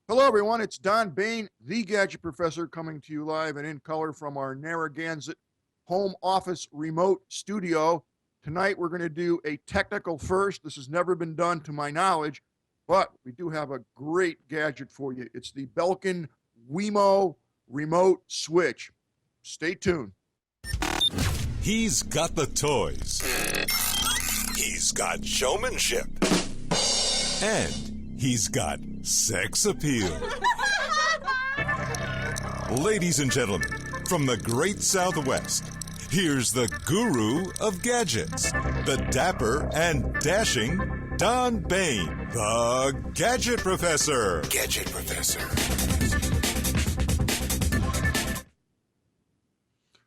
Hello, everyone. It's Don Bain, the Gadget Professor, coming to you live and in color from our Narragansett home office remote studio. Tonight, we're going to do a technical first. This has never been done to my knowledge, but we do have a great gadget for you. It's the Belkin Wemo Remote Switch. Stay tuned. He's got the toys. He's got showmanship. And he's got sex appeal. Ladies and gentlemen, from the great Southwest, here's the guru of gadgets, the dapper and dashing Don Bain, the Gadget Professor. Gadget Professor.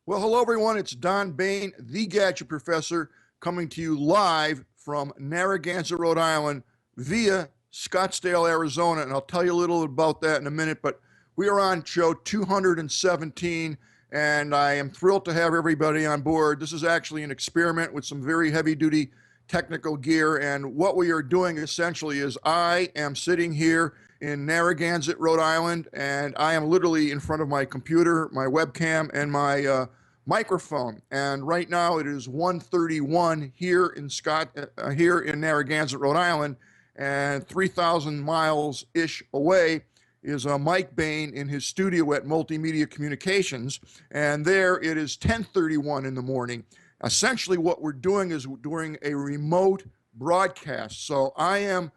Well, hello, everyone. It's Don Bain, the Gadget Professor, coming to you live from Narragansett, Rhode Island, via Scottsdale, Arizona, and I'll tell you a little about that in a minute, but we are on show 217, and I am thrilled to have everybody on board. This is actually an experiment with some very heavy-duty technical gear, and what we are doing essentially is I am sitting here in Narragansett, Rhode Island, and I am literally in front of my computer, my webcam, and my microphone. And right now it is 1:31 here in Narragansett, Rhode Island, and 3,000 miles-ish away is Mike Bain in his studio at Multimedia Communications, and there it is 10:31 in the morning. Essentially what we're doing is we're doing a remote broadcast. So I am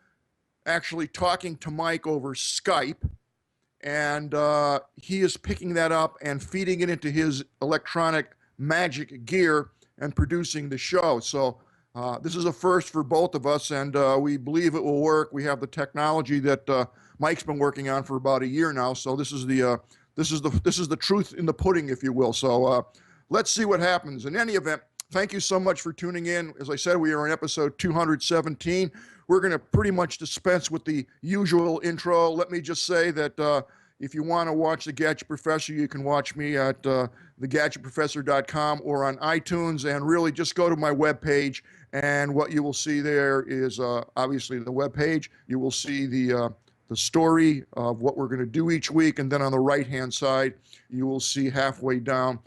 actually talking to Mike over Skype, and he is picking that up and feeding it into his electronic magic gear and producing the show. So this is a first for both of us, and we believe it will work. We have the technology that Mike's been working on for about a year now. So this is the truth in the pudding, if you will. So let's see what happens. In any event, thank you so much for tuning in. As I said, we are in episode 217. We're going to pretty much dispense with the usual intro. Let me just say that if you want to watch The Gadget Professor, you can watch me at thegadgetprofessor.com or on iTunes, and really just go to my webpage, and what you will see there is obviously the webpage. You will see the story of what we're going to do each week, and then on the right-hand side, you will see halfway down,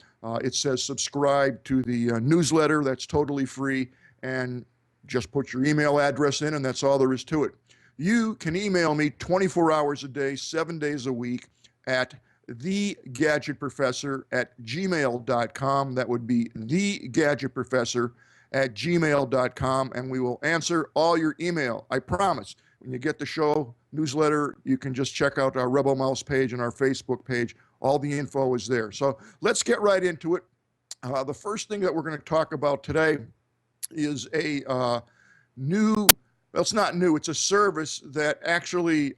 it says subscribe to the newsletter. That's totally free, and just put your email address in, and that's all there is to it. You can email me 24 hours a day, 7 days a week at thegadgetprofessor@gmail.com. That would be thegadgetprofessor@gmail.com, and we will answer all your email. I promise. When you get the show newsletter, you can just check out our Rebel Mouse page and our Facebook page. All the info is there. So let's get right into it. The first thing that we're going to talk about today is a new, well, it's not new, it's a service that actually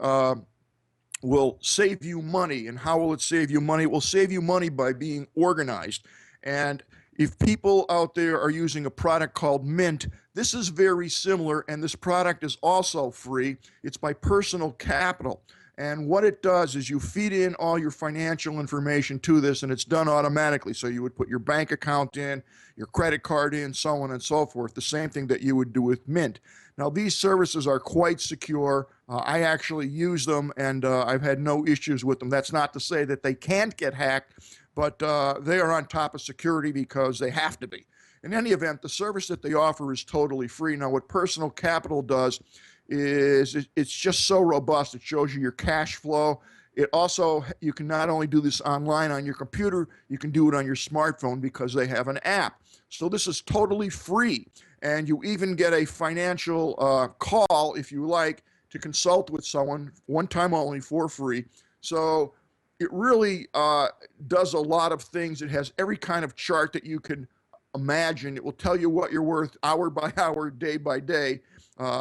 will save you money. And how will it save you money? It will save you money by being organized. And if people out there are using a product called Mint, this is very similar, and this product is also free. It's by Personal Capital. And what it does is you feed in all your financial information to this, and it's done automatically. So you would put your bank account in, your credit card in, so on and so forth, the same thing that you would do with Mint. Now, these services are quite secure. I actually use them, and I've had no issues with them. That's not to say that they can't get hacked, but they are on top of security because they have to be. In any event, the service that they offer is totally free. Now, what Personal Capital does is it's just so robust. It shows you your cash flow. It also, you can not only do this online on your computer, you can do it on your smartphone because they have an app. So this is totally free. And you even get a financial call, if you like, to consult with someone one time only for free. So it really does a lot of things. It has every kind of chart that you can imagine. It will tell you what you're worth hour by hour, day by day.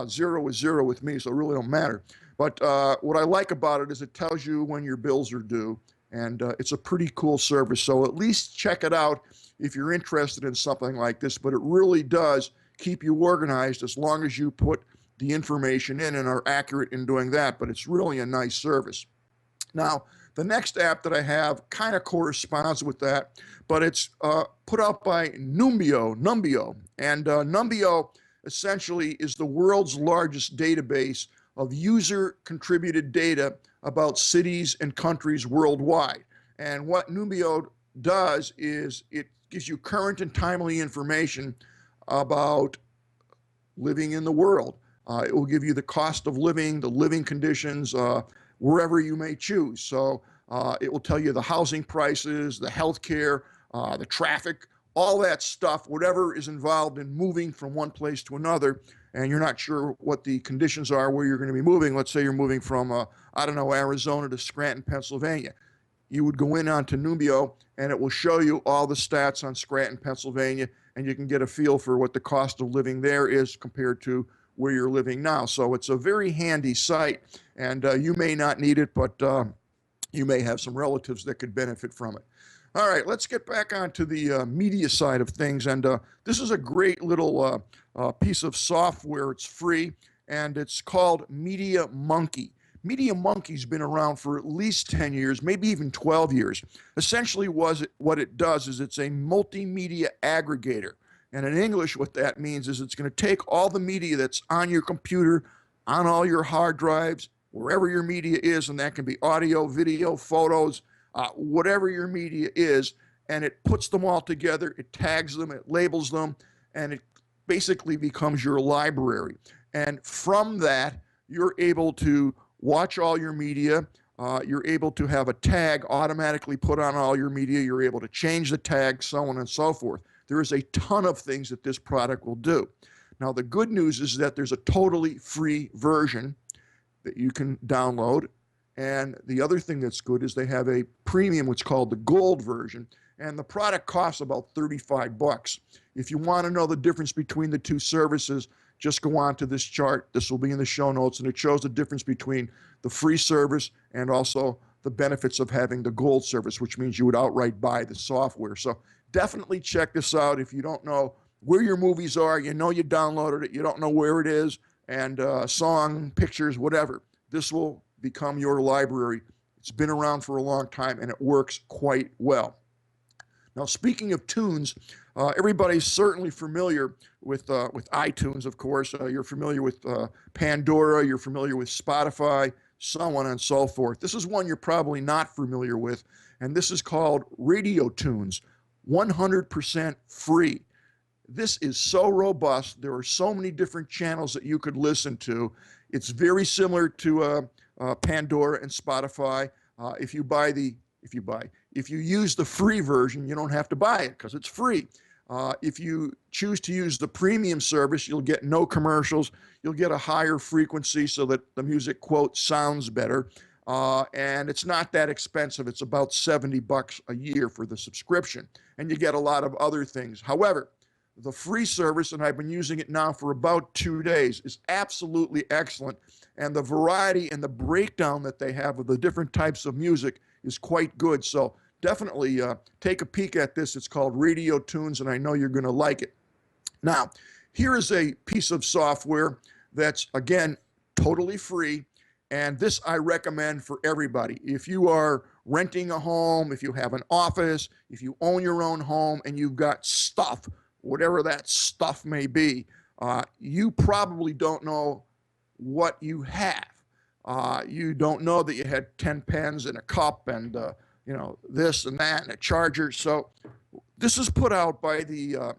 Zero is zero with me, so it really don't matter. But what I like about it is it tells you when your bills are due, and it's a pretty cool service. So at least check it out if you're interested in something like this. But it really does keep you organized as long as you put the information in and are accurate in doing that. But it's really a nice service. Now, the next app that I have kind of corresponds with that, but it's put out by NewBo. And NewBo essentially is the world's largest database of user-contributed data about cities and countries worldwide. And what NewBo does is it gives you current and timely information about living in the world. It will give you the cost of living, the living conditions, wherever you may choose. So it will tell you the housing prices, the healthcare, the traffic, all that stuff, whatever is involved in moving from one place to another, and you're not sure what the conditions are where you're going to be moving. Let's say you're moving from, I don't know, Arizona to Scranton, Pennsylvania. You would go in onto NewBo, and it will show you all the stats on Scranton, Pennsylvania, and you can get a feel for what the cost of living there is compared to where you're living now. So it's a very handy site, and you may not need it, but you may have some relatives that could benefit from it. All right, let's get back onto the media side of things. And this is a great little piece of software. It's free, and it's called Media Monkey. Media Monkey's been around for at least 10 years, maybe even 12 years. Essentially, what it does is it's a multimedia aggregator. And in English, what that means is it's going to take all the media that's on your computer, on all your hard drives, wherever your media is, and that can be audio, video, photos, whatever your media is, and it puts them all together, it tags them, it labels them, and it basically becomes your library. And from that, you're able to watch all your media. You're able to have a tag automatically put on all your media. You're able to change the tag, so on and so forth. There is a ton of things that this product will do. Now, the good news is that there's a totally free version that you can download. And the other thing that's good is they have a premium, what's called the gold version. And the product costs about $35. If you want to know the difference between the two services, just go on to this chart. This will be in the show notes, and it shows the difference between the free service and also the benefits of having the gold service, which means you would outright buy the software. So definitely check this out. If you don't know where your movies are, you know you downloaded it, you don't know where it is, and song, pictures, whatever, this will become your library. It's been around for a long time, and it works quite well. Now, speaking of tunes, everybody's certainly familiar with iTunes, of course. You're familiar with Pandora. You're familiar with Spotify, so on and so forth. This is one you're probably not familiar with, and this is called Radio Tunes, 100% free. This is so robust. There are so many different channels that you could listen to. It's very similar to Pandora and Spotify. If you use the free version, you don't have to buy it because it's free. If you choose to use the premium service, you'll get no commercials. You'll get a higher frequency so that the music, quote, sounds better. And it's not that expensive. It's about $70 a year for the subscription. And you get a lot of other things. However, the free service, and I've been using it now for about 2 days, is absolutely excellent. And the variety and the breakdown that they have of the different types of music is quite good. So definitely take a peek at this. It's called Radio Tunes, and I know you're going to like it. Now, here is a piece of software that's, again, totally free. And this I recommend for everybody. If you are renting a home, if you have an office, if you own your own home, and you've got stuff, whatever that stuff may be, you probably don't know what you have. You don't know that you had 10 pens and a cup and this and that and a charger. So this is put out by the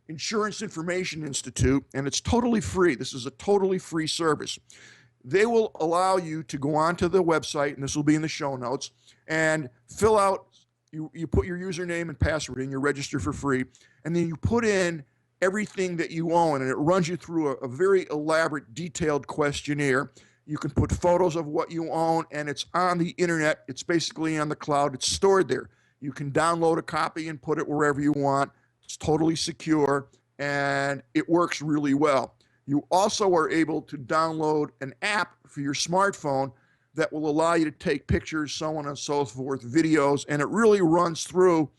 Insurance Information Institute, and it's totally free. This is a totally free service. They will allow you to go onto the website, and this will be in the show notes, and fill out, you put your username and password in, you register for free, and then you put in everything that you own, and it runs you through a very elaborate, detailed questionnaire. You can put photos of what you own, and it's on the internet. It's basically on the cloud. It's stored there. You can download a copy and put it wherever you want. It's totally secure, and it works really well. You also are able to download an app for your smartphone that will allow you to take pictures, so on and so forth, videos, and it really runs through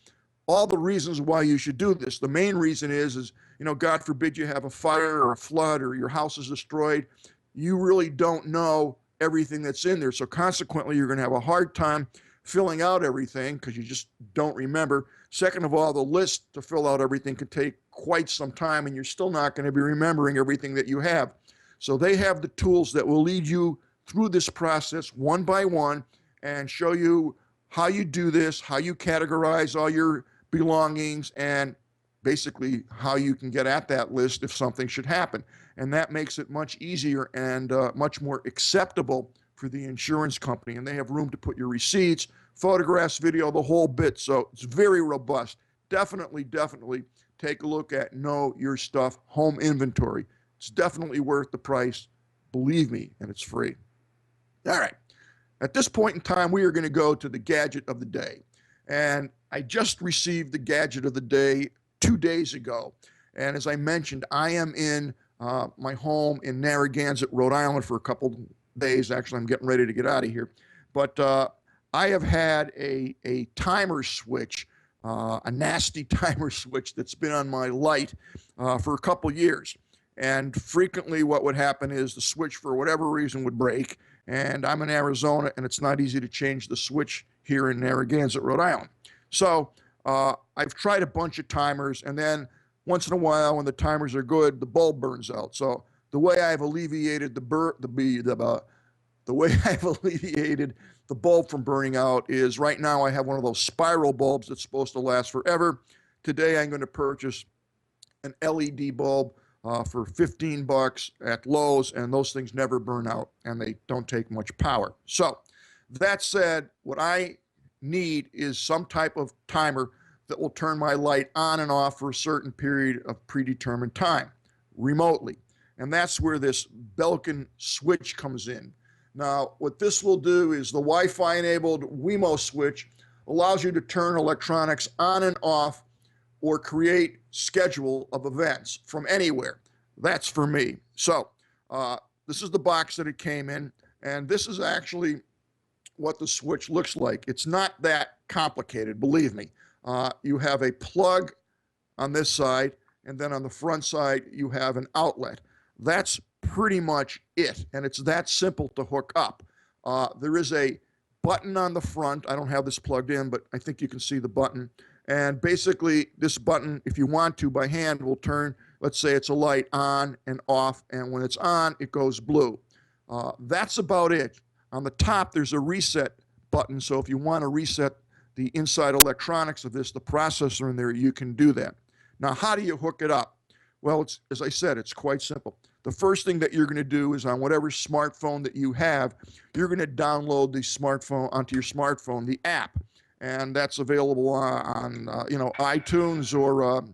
all the reasons why you should do this. The main reason is, God forbid you have a fire or a flood or your house is destroyed. You really don't know everything that's in there. So consequently, you're going to have a hard time filling out everything because you just don't remember. Second of all, the list to fill out everything could take quite some time, and you're still not going to be remembering everything that you have. So they have the tools that will lead you through this process one by one and show you how you do this, how you categorize all your belongings, and basically how you can get at that list if something should happen. And that makes it much easier and much more acceptable for the insurance company. And they have room to put your receipts, photographs, video, the whole bit. So it's very robust. Definitely take a look at Know Your Stuff Home Inventory. It's definitely worth the price, believe me, and it's free. All right. At this point in time, we are going to go to the gadget of the day. And I just received the gadget of the day 2 days ago. And as I mentioned, I am in my home in Narragansett, Rhode Island for a couple days. Actually, I'm getting ready to get out of here. But I have had a timer switch, a nasty timer switch that's been on my light for a couple years. And frequently what would happen is the switch, for whatever reason, would break. And I'm in Arizona, and it's not easy to change the switch here in Narragansett, Rhode Island. So I've tried a bunch of timers, and then once in a while, when the timers are good, the bulb burns out. So the way I've alleviated the way I've alleviated the bulb from burning out is right now I have one of those spiral bulbs that's supposed to last forever. Today I'm going to purchase an LED bulb for $15 at Lowe's, and those things never burn out, and they don't take much power. So that said, what I need is some type of timer that will turn my light on and off for a certain period of predetermined time remotely. And that's where this Belkin switch comes in. Now, what this will do is the Wi-Fi enabled Wemo Switch allows you to turn electronics on and off or create schedule of events from anywhere. That's for me. So this is the box that it came in, and this is actually what the switch looks like. It's not that complicated, believe me. You have a plug on this side, and then on the front side, you have an outlet. That's pretty much it, and it's that simple to hook up. There is a button on the front. I don't have this plugged in, but I think you can see the button. And basically, this button, if you want to, by hand, will turn, let's say it's a light on and off, and when it's on, it goes blue. That's about it. On the top, there's a reset button, so if you want to reset the inside electronics of this, the processor in there, you can do that. Now, how do you hook it up? Well, as I said, it's quite simple. The first thing that you're going to do is on whatever smartphone that you have, you're going to download the smartphone onto your smartphone, the app. And that's available on iTunes or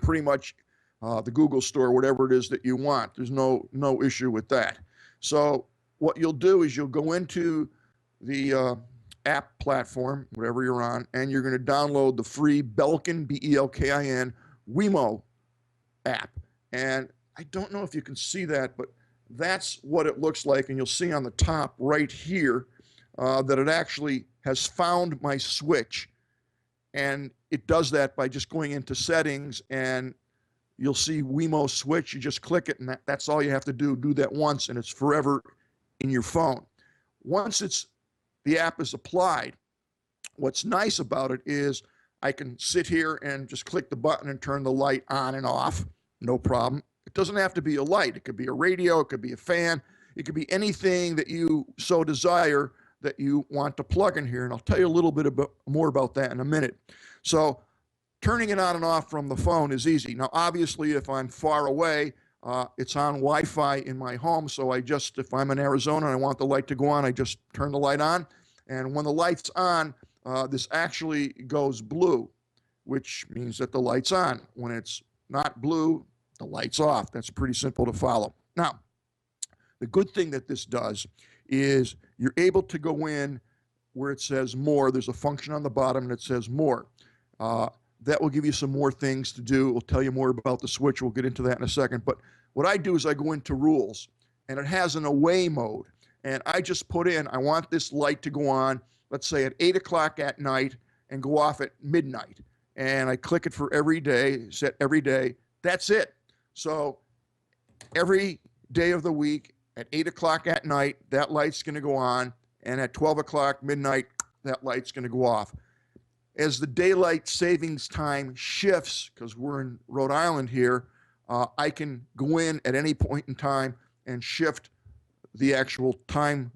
pretty much the Google Store, whatever it is that you want. There's no issue with that. So what you'll do is you'll go into the app platform, whatever you're on, and you're going to download the free Belkin, Belkin, Wemo app. And I don't know if you can see that, but that's what it looks like. And you'll see on the top right here that it actually has found my switch, and it does that by just going into settings, and you'll see Wemo Switch. You just click it, and that's all you have to do. Do that once, and it's forever in your phone. Once the app is applied, what's nice about it is I can sit here and just click the button and turn the light on and off, no problem. It doesn't have to be a light. It could be a radio, it could be a fan, it could be anything that you so desire that you want to plug in here, and I'll tell you a little bit more about that in a minute. So turning it on and off from the phone is easy. Now, obviously, if I'm far away, it's on Wi-Fi in my home, so if I'm in Arizona and I want the light to go on, I just turn the light on, and when the light's on, this actually goes blue, which means that the light's on. When it's not blue, the light's off. That's pretty simple to follow. Now, the good thing that this does is you're able to go in where it says more. There's a function on the bottom and it says more. That will give you some more things to do. It will tell you more about the switch. We'll get into that in a second. But what I do is I go into rules, and it has an away mode. And I just put in, I want this light to go on, let's say at 8 o'clock at night and go off at midnight. And I click it for every day, set every day. That's it. So every day of the week, at 8 o'clock at night, that light's going to go on, and at 12 o'clock midnight, that light's going to go off. As the daylight savings time shifts, because we're in Rhode Island here, I can go in at any point in time and shift the actual time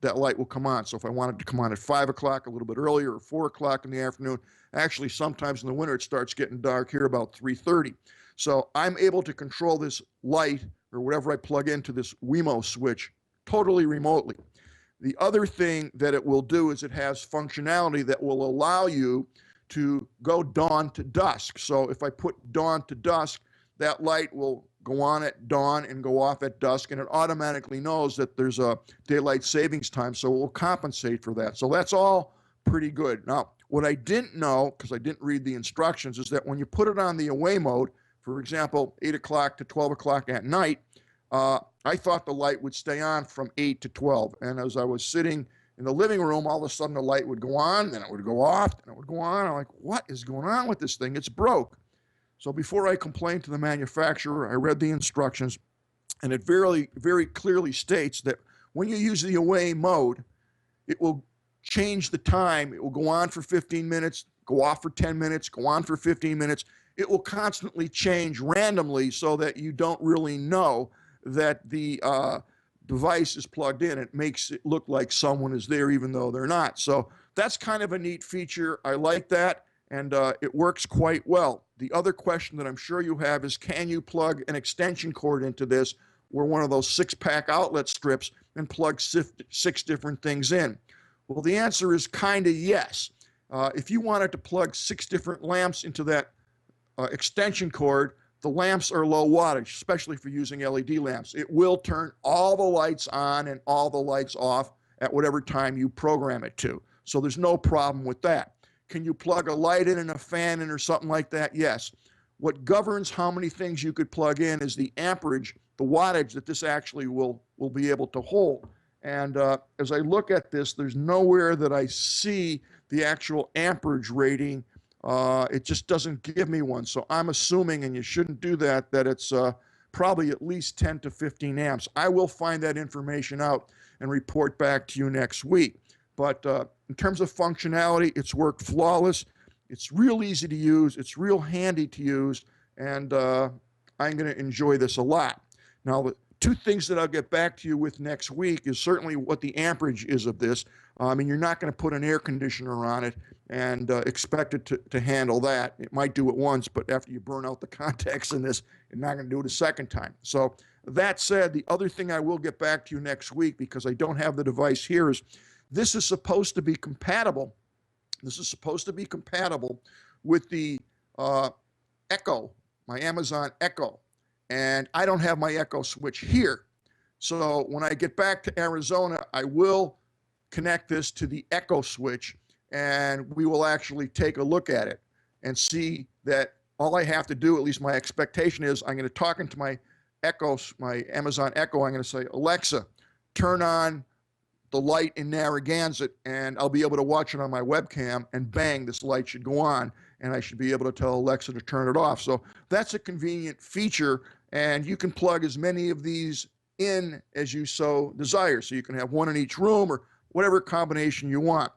that light will come on. So if I wanted to come on at 5 o'clock, a little bit earlier, or 4 o'clock in the afternoon, actually sometimes in the winter it starts getting dark here about 3:30. So I'm able to control this light or whatever I plug into this Wemo switch totally remotely. The other thing that it will do is it has functionality that will allow you to go dawn to dusk. So if I put dawn to dusk, that light will go on at dawn and go off at dusk, and it automatically knows that there's a daylight savings time, so it will compensate for that. So that's all pretty good. Now, what I didn't know, because I didn't read the instructions, is that when you put it on the away mode, for example, 8 o'clock to 12 o'clock at night, I thought the light would stay on from 8 to 12. And as I was sitting in the living room, all of a sudden the light would go on, then it would go off, then it would go on. I'm like, what is going on with this thing? It's broke. So before I complained to the manufacturer, I read the instructions, and it very, very clearly states that when you use the away mode, it will change the time. It will go on for 15 minutes, go off for 10 minutes, go on for 15 minutes. It will constantly change randomly so that you don't really know that the device is plugged in. It makes it look like someone is there even though they're not. So that's kind of a neat feature. I like that, and it works quite well. The other question that I'm sure you have is, can you plug an extension cord into this or one of those 6-pack outlet strips and plug 6 different things in? Well, the answer is kind of yes. If you wanted to plug 6 different lamps into that extension cord, the lamps are low wattage, especially for using LED lamps. It will turn all the lights on and all the lights off at whatever time you program it to. So there's no problem with that. Can you plug a light in and a fan in or something like that? Yes. What governs how many things you could plug in is the amperage, the wattage that this actually will be able to hold. And as I look at this, there's nowhere that I see the actual amperage rating. It just doesn't give me one. So I'm assuming, and you shouldn't do that, that it's probably at least 10 to 15 amps. I will find that information out and report back to you next week. But in terms of functionality, it's worked flawless. It's real easy to use. It's real handy to use. And I'm going to enjoy this a lot. Now, the 2 things that I'll get back to you with next week is certainly what the amperage is of this. I mean, you're not going to put an air conditioner on it and expect it to handle that. It might do it once, but after you burn out the contacts in this, you're not going to do it a second time. So that said, the other thing I will get back to you next week, because I don't have the device here, is this is supposed to be compatible. This is supposed to be compatible with the Echo, my Amazon Echo. And I don't have my Echo switch here. So when I get back to Arizona, I will connect this to the Echo switch, and we will actually take a look at it and see that all I have to do, at least my expectation is, I'm going to talk into my Echo, my Amazon Echo. I'm going to say, Alexa, turn on the light in Narragansett, and I'll be able to watch it on my webcam, and bang, this light should go on, and I should be able to tell Alexa to turn it off. So that's a convenient feature, and you can plug as many of these in as you so desire. So you can have one in each room or whatever combination you want.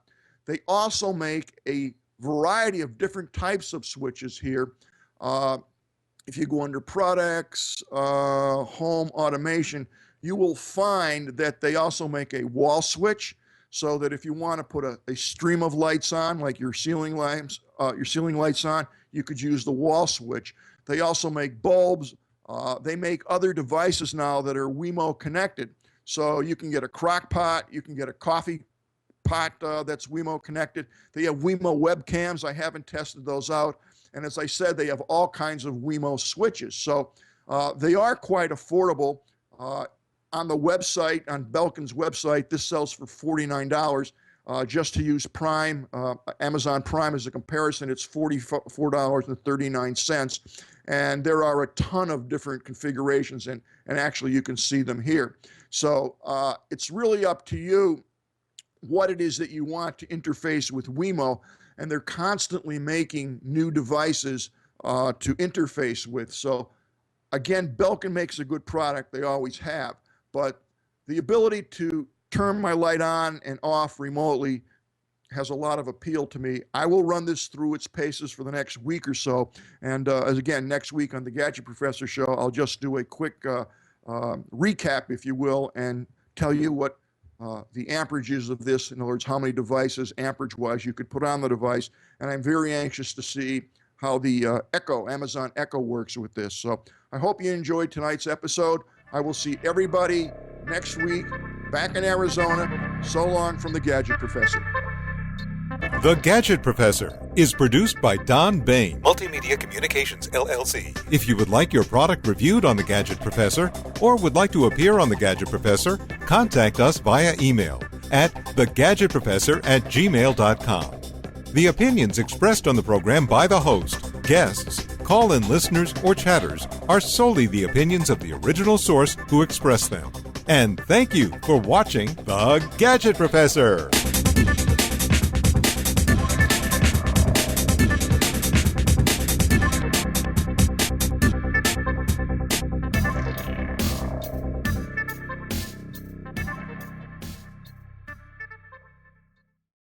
They also make a variety of different types of switches here. If you go under products, home automation, you will find that they also make a wall switch, so that if you want to put a stream of lights on, like your ceiling lights on, you could use the wall switch. They also make bulbs. They make other devices now that are Wemo connected. So you can get a crock pot, you can get a coffee pot that's Wemo connected. They have Wemo webcams. I haven't tested those out. And as I said, they have all kinds of Wemo switches. So they are quite affordable. On the website, on Belkin's website, this sells for $49. Just to use Prime, Amazon Prime as a comparison, it's $44.39. And there are a ton of different configurations, and actually you can see them here. So it's really up to you what it is that you want to interface with Wemo, and they're constantly making new devices to interface with. So again, Belkin makes a good product. They always have. But the ability to turn my light on and off remotely has a lot of appeal to me. I will run this through its paces for the next week or so. And as again, next week on the Gadget Professor show, I'll just do a quick recap, if you will, and tell you what the amperages of this, in other words, how many devices amperage-wise you could put on the device. And I'm very anxious to see how the Amazon Echo works with this. So I hope you enjoyed tonight's episode. I will see everybody next week back in Arizona. So long from the Gadget Professor. The Gadget Professor is produced by Don Bain, Multimedia Communications, LLC. If you would like your product reviewed on The Gadget Professor or would like to appear on The Gadget Professor, contact us via email at thegadgetprofessor@gmail.com. The opinions expressed on the program by the host, guests, call-in listeners, or chatters are solely the opinions of the original source who expressed them. And thank you for watching The Gadget Professor.